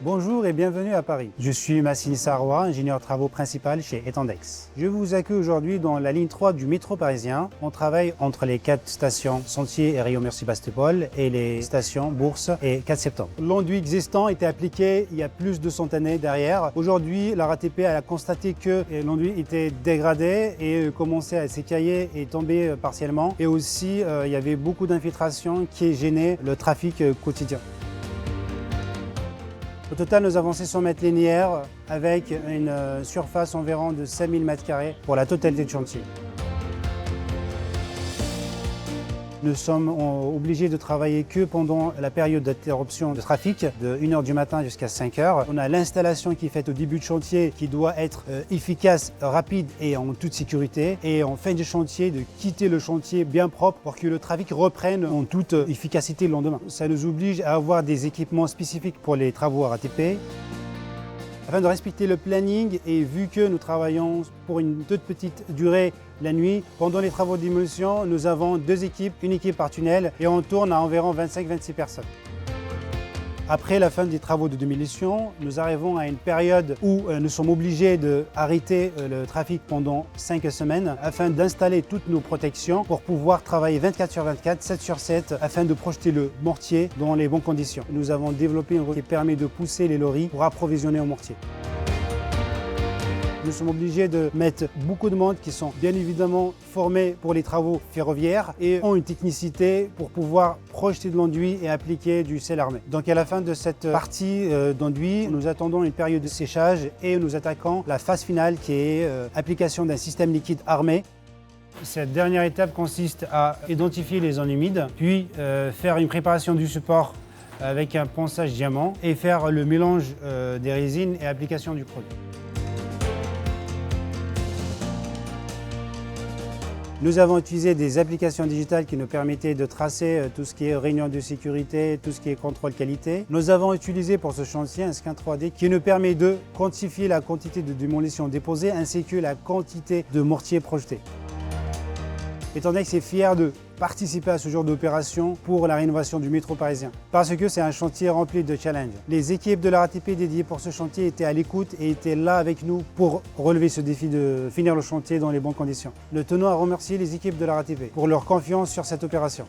Bonjour et bienvenue à Paris. Je suis Massine Sarrois, ingénieur travaux principal chez Etendex. Je vous accueille aujourd'hui dans la ligne 3 du métro parisien. On travaille entre les 4 stations Sentier et Rio-Mur-Sébastopol et les stations Bourse et 4 septembre. L'enduit existant était appliqué il y a plus de 100 années derrière. Aujourd'hui, la RATP a constaté que l'enduit était dégradé et commençait à s'écailler et tomber partiellement. Et aussi, il y avait beaucoup d'infiltration qui gênaient le trafic quotidien. Au total, nous avons 600 mètres linéaires avec une surface environ de 5000 m² pour la totalité de chantier. Nous sommes obligés de travailler que pendant la période d'interruption de trafic, de 1h du matin jusqu'à 5h. On a l'installation qui est faite au début de chantier qui doit être efficace, rapide et en toute sécurité. Et en fin de chantier, de quitter le chantier bien propre pour que le trafic reprenne en toute efficacité le lendemain. Ça nous oblige à avoir des équipements spécifiques pour les travaux RATP. Afin de respecter le planning et vu que nous travaillons pour une toute petite durée la nuit, pendant les travaux de démolition, nous avons 2 équipes, une équipe par tunnel et on tourne à environ 25-26 personnes. Après la fin des travaux de démolition, nous arrivons à une période où nous sommes obligés d'arrêter le trafic pendant 5 semaines afin d'installer toutes nos protections pour pouvoir travailler 24/24, 7/7 afin de projeter le mortier dans les bonnes conditions. Nous avons développé un qui permet de pousser les loris pour approvisionner au mortier. Nous sommes obligés de mettre beaucoup de monde qui sont bien évidemment formés pour les travaux ferroviaires et ont une technicité pour pouvoir projeter de l'enduit et appliquer du sel armé. Donc à la fin de cette partie d'enduit, nous attendons une période de séchage et nous attaquons la phase finale qui est application d'un système liquide armé. Cette dernière étape consiste à identifier les zones humides, puis faire une préparation du support avec un ponçage diamant et faire le mélange des résines et application du produit. Nous avons utilisé des applications digitales qui nous permettaient de tracer tout ce qui est réunion de sécurité, tout ce qui est contrôle qualité. Nous avons utilisé pour ce chantier un scan 3D qui nous permet de quantifier la quantité de démolition déposée ainsi que la quantité de mortier projeté. Etendex est fier de participer à ce genre d'opération pour la rénovation du métro parisien, parce que c'est un chantier rempli de challenges. Les équipes de la RATP dédiées pour ce chantier étaient à l'écoute et étaient là avec nous pour relever ce défi de finir le chantier dans les bonnes conditions. Nous tenons à remercier les équipes de la RATP pour leur confiance sur cette opération.